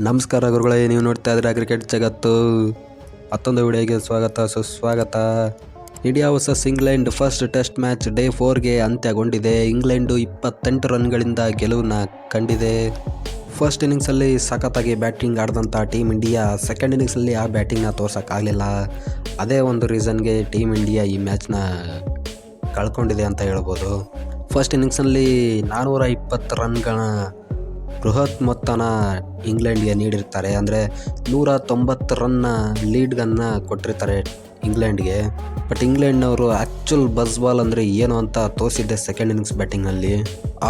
ನಮಸ್ಕಾರ ಗುರುಗಳೇ, ನೀವು ನೋಡ್ತಾ ಇದ್ರೆ ಕ್ರಿಕೆಟ್ ಜಗತ್ತು. ಮತ್ತೊಂದು ವಿಡಿಯೋಗೆ ಸ್ವಾಗತ ಸುಸ್ವಾಗತ. India versus England first test match day 4ಗೆ ಅಂತ್ಯಗೊಂಡಿದೆ. ಇಂಗ್ಲೆಂಡು 28 ರನ್ಗಳಿಂದ ಗೆಲುವನ್ನು ಕಂಡಿದೆ. ಫಸ್ಟ್ ಇನ್ನಿಂಗ್ಸಲ್ಲಿ ಸಖತ್ತಾಗಿ ಬ್ಯಾಟಿಂಗ್ ಆಡಿದಂಥ ಟೀಮ್ ಇಂಡಿಯಾ ಸೆಕೆಂಡ್ ಇನ್ನಿಂಗ್ಸಲ್ಲಿ ಆ ಬ್ಯಾಟಿಂಗ್ನ ತೋರ್ಸೋಕ್ಕಾಗಲಿಲ್ಲ. ಅದೇ ಒಂದು ರೀಸನ್ಗೆ ಟೀಮ್ ಇಂಡಿಯಾ ಈ ಮ್ಯಾಚ್ನ ಕಳ್ಕೊಂಡಿದೆ ಅಂತ ಹೇಳ್ಬೋದು. ಫಸ್ಟ್ ಇನ್ನಿಂಗ್ಸಲ್ಲಿ 420 ರನ್ಗಳ ಬೃಹತ್ ಮೊತ್ತನ ಇಂಗ್ಲೆಂಡ್ಗೆ ನೀಡಿರ್ತಾರೆ. ಅಂದರೆ 190 ರನ್ನ ಲೀಡ್ಗನ್ನು ಕೊಟ್ಟಿರ್ತಾರೆ ಇಂಗ್ಲೆಂಡ್ಗೆ. ಬಟ್ ಇಂಗ್ಲೆಂಡ್ನವರು ಆ್ಯಕ್ಚುಲ್ ಬಸ್ ಬಾಲ್ ಅಂದರೆ ಏನು ಅಂತ ತೋರಿಸಿದ್ದೆ ಸೆಕೆಂಡ್ ಇನ್ನಿಂಗ್ಸ್ ಬ್ಯಾಟಿಂಗ್ನಲ್ಲಿ.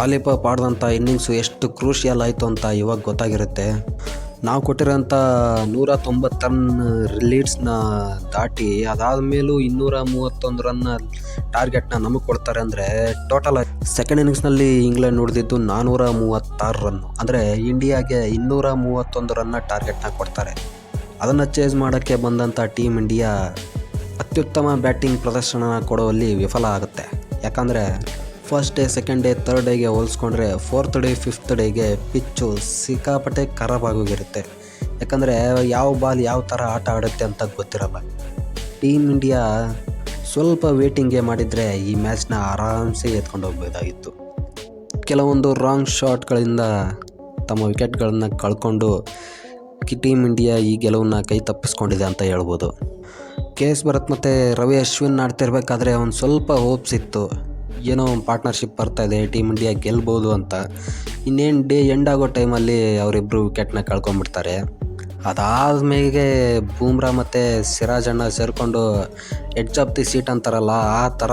ಆಲಿಪಾಪ್ ಆಡಿದಂಥ ಇನ್ನಿಂಗ್ಸು ಎಷ್ಟು ಕ್ರೂಷಿಯಲ್ ಆಯಿತು ಅಂತ ಇವಾಗ ಗೊತ್ತಾಗಿರುತ್ತೆ. ನಾವು ಕೊಟ್ಟಿರೋಂಥ 190 ರನ್ ಲೀಡ್ಸ್ನ ದಾಟಿ ಅದಾದ ಮೇಲೂ 231 ರನ್ನ ಟಾರ್ಗೆಟ್ನ ನಮಗೆ ಕೊಡ್ತಾರೆ. ಅಂದರೆ ಟೋಟಲ್ ಸೆಕೆಂಡ್ ಇನ್ನಿಂಗ್ಸ್ನಲ್ಲಿ ಇಂಗ್ಲೆಂಡ್ ನೋಡಿದ್ದು 436 ರನ್ನು. ಅಂದರೆ ಇಂಡಿಯಾಗೆ 231 ರನ್ನ ಟಾರ್ಗೆಟ್ನ ಕೊಡ್ತಾರೆ. ಅದನ್ನು ಚೇಸ್ ಮಾಡೋಕ್ಕೆ ಬಂದಂಥ ಟೀಮ್ ಇಂಡಿಯಾ ಅತ್ಯುತ್ತಮ ಬ್ಯಾಟಿಂಗ್ ಪ್ರದರ್ಶನ ಕೊಡುವಲ್ಲಿ ವಿಫಲ ಆಗುತ್ತೆ. ಯಾಕಂದರೆ first day, second day, third ಡೇಗೆ ಹೋಲಿಸ್ಕೊಂಡ್ರೆ ಫೋರ್ತ್ ಡೇ, ಫಿಫ್ತ್ ಡೇಗೆ ಪಿಚ್ಚು ಸಿಕ್ಕಾಪಟ್ಟೆ ಖರಾಬ್ ಆಗೋಗಿರುತ್ತೆ. ಯಾಕಂದರೆ ಯಾವ ಬಾಲ್ ಯಾವ ಥರ ಆಟ ಆಡುತ್ತೆ ಅಂತ ಗೊತ್ತಿರಲ್ಲ. ಟೀಮ್ ಇಂಡಿಯಾ ಸ್ವಲ್ಪ ವೇಟಿಂಗ್ಗೆ ಮಾಡಿದರೆ ಈ ಮ್ಯಾಚ್ನ ಆರಾಮ್ಸೆ ಎತ್ಕೊಂಡು ಹೋಗ್ಬೋದಾಗಿತ್ತು. ಕೆಲವೊಂದು ರಾಂಗ್ ಶಾಟ್ಗಳಿಂದ ತಮ್ಮ ವಿಕೆಟ್ಗಳನ್ನು ಕಳ್ಕೊಂಡು ಟೀಮ್ ಇಂಡಿಯಾ ಈ ಗೆಲುವನ್ನು ಕೈ ತಪ್ಪಿಸ್ಕೊಂಡಿದೆ ಅಂತ ಹೇಳ್ಬೋದು. ಕೆ.ಎಸ್. ಭರತ್ ಮತ್ತು ರವಿ ಅಶ್ವಿನ್ ಆಡ್ತಿರ್ಬೇಕಾದ್ರೆ ಒಂದು ಸ್ವಲ್ಪ ಹೋಪ್ಸ್ ಇತ್ತು, ಏನೋ ಒಂದು ಪಾರ್ಟ್ನರ್ಶಿಪ್ ಬರ್ತಾಯಿದೆ, ಟೀಮ್ ಇಂಡಿಯಾ ಗೆಲ್ಬೋದು ಅಂತ. ಇನ್ನೇನು ಡೇ ಎಂಡ್ ಆಗೋ ಟೈಮಲ್ಲಿ ಅವರಿಬ್ಬರು ವಿಕೆಟ್ನ ಕಳ್ಕೊಂಡ್ಬಿಡ್ತಾರೆ. ಅದಾದಮೇಲೆ ಬೂಮ್ರಾ ಮತ್ತು ಸಿರಾಜ್ ಅಣ್ಣ ಸೇರಿಕೊಂಡು ಎಡ್ಜ್ ಆಫ್ ದಿ ಸೀಟ್ ಅಂತಾರಲ್ಲ, ಆ ಥರ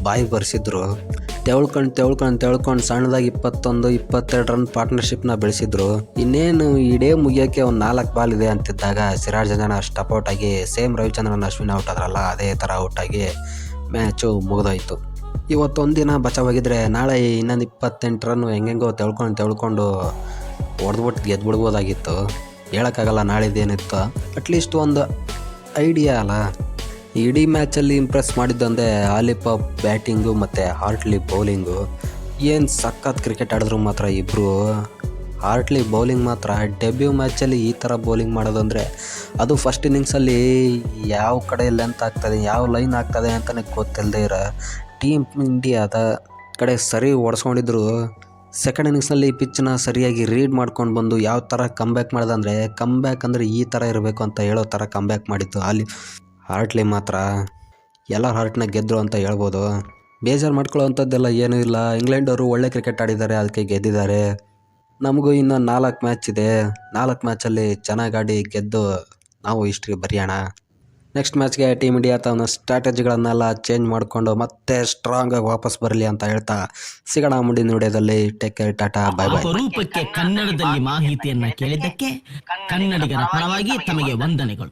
ಬಾಯಿ ಬರ್ಸಿದ್ರು. ತೆಳ್ಕೊಂಡು ಸಣ್ಣದಾಗಿ 21-22 ರನ್ ಪಾರ್ಟ್ನರ್ಶಿಪ್ನ ಬೆಳೆಸಿದ್ರು. ಇನ್ನೇನು ಈ ಡೇ ಮುಗಿಯೋಕ್ಕೆ ಒಂದು 4 ಬಾಲ್ ಇದೆ ಅಂತಿದ್ದಾಗ ಸಿರಾಜ್ ಅಣ್ಣ ಸ್ಟಪ್ ಆಗಿ ಸೇಮ್ ರವಿಚಂದ್ರನ್ ಅಶ್ವಿನ್ ಔಟ್ ಆದ್ರಲ್ಲ, ಅದೇ ಥರ ಔಟಾಗಿ ಮ್ಯಾಚು ಮುಗಿದೋಯ್ತು. ಇವತ್ತೊಂದಿನ ಬಚಾವಾಗಿದ್ದರೆ ನಾಳೆ ಇನ್ನೊಂದು 28 ರನ್ನು ಹೆಂಗೆಂಗೋ ತೆಳ್ಕೊಂಡು ಹೊಡೆದ್ಬಿಟ್ಟು ಗೆದ್ಬಿಡ್ಬೋದಾಗಿತ್ತು. ಹೇಳೋಕ್ಕಾಗಲ್ಲ ನಾಳಿದ್ದೇನಿತ್ತು. ಅಟ್ಲೀಸ್ಟ್ ಒಂದು ಐಡಿಯಾ ಅಲ್ಲ. ಇಡೀ ಮ್ಯಾಚಲ್ಲಿ ಇಂಪ್ರೆಸ್ ಮಾಡಿದ್ದಂದರೆ ಆಲಿಪಾಪ್ ಬ್ಯಾಟಿಂಗು ಮತ್ತು ಹಾರ್ಟ್ಲಿ ಬೌಲಿಂಗು. ಏನು ಸಖತ್ ಕ್ರಿಕೆಟ್ ಆಡಿದ್ರು ಮಾತ್ರ ಇಬ್ಬರು. ಹಾರ್ಟ್ಲಿ ಬೌಲಿಂಗ್ ಮಾತ್ರ ಡೆಬ್ಯೂ ಮ್ಯಾಚಲ್ಲಿ ಈ ಥರ ಬೌಲಿಂಗ್ ಮಾಡೋದಂದರೆ ಅದು ಫಸ್ಟ್ ಇನ್ನಿಂಗ್ಸಲ್ಲಿ ಯಾವ ಕಡೆ ಲೆಂತ್ ಆಗ್ತದೆ, ಯಾವ ಲೈನ್ ಆಗ್ತದೆ ಅಂತಲೇ ಗೊತ್ತಿಲ್ಲದೆ ಇರೋ ಟೀಮ್ ಇಂಡಿಯಾದ ಕಡೆ ಸರಿ ಓಡಿಸ್ಕೊಂಡಿದ್ರು. ಸೆಕೆಂಡ್ ಇನ್ನಿಂಗ್ಸ್ನಲ್ಲಿ ಪಿಚ್ಚನ್ನ ಸರಿಯಾಗಿ ರೀಡ್ ಮಾಡ್ಕೊಂಡು ಬಂದು ಯಾವ ಥರ ಕಮ್ಬ್ಯಾಕ್ ಮಾಡೋದಂದರೆ ಅಂದರೆ ಈ ಥರ ಇರಬೇಕು ಅಂತ ಹೇಳೋ ಥರ ಕಮ್ಬ್ಯಾಕ್ ಮಾಡಿತ್ತು. ಅಲ್ಲಿ ಹಾರ್ಟ್ಲಿ ಮಾತ್ರ ಎಲ್ಲ ಹಾರ್ಟ್ನ ಗೆದ್ದರು ಅಂತ ಹೇಳ್ಬೋದು. ಬೇಜಾರು ಮಾಡ್ಕೊಳ್ಳೋ ಅಂಥದ್ದೆಲ್ಲ ಏನೂ ಇಲ್ಲ. ಇಂಗ್ಲೆಂಡವರು ಒಳ್ಳೆ ಕ್ರಿಕೆಟ್ ಆಡಿದ್ದಾರೆ, ಅದಕ್ಕೆ ಗೆದ್ದಿದ್ದಾರೆ. ನಮಗೂ ಇನ್ನೂ 4 ಮ್ಯಾಚ್ ಇದೆ. 4 ಮ್ಯಾಚಲ್ಲಿ ಚೆನ್ನಾಗಿ ಆಡಿ ಗೆದ್ದು ನಾವು ಹಿಸ್ಟ್ರಿ ಬರೆಯೋಣ. ನೆಕ್ಸ್ಟ್ ಮ್ಯಾಚ್ಗೆ ಟೀಮ್ ಇಂಡಿಯಾ ತನ್ನ ಸ್ಟ್ರಾಟಜಿಗಳನ್ನೆಲ್ಲ ಚೇಂಜ್ ಮಾಡಿಕೊಂಡು ಮತ್ತೆ ಸ್ಟ್ರಾಂಗಾಗಿ ವಾಪಸ್ ಬರಲಿ ಅಂತ ಹೇಳ್ತಾ ಸಿಗೋಣ ಮುಂದಿನ ವಿಡಿಯೋದಲ್ಲಿ. Take care, Tata, bye bye. ರೂಪಕ್ಕೆ ಕನ್ನಡದಲ್ಲಿ ಮಾಹಿತಿಯನ್ನ ಕೇಳಿದ್ದಕ್ಕೆ ಕನ್ನಡಿಗರ ಪರವಾಗಿ ತಮಗೆ ವಂದನೆಗಳು.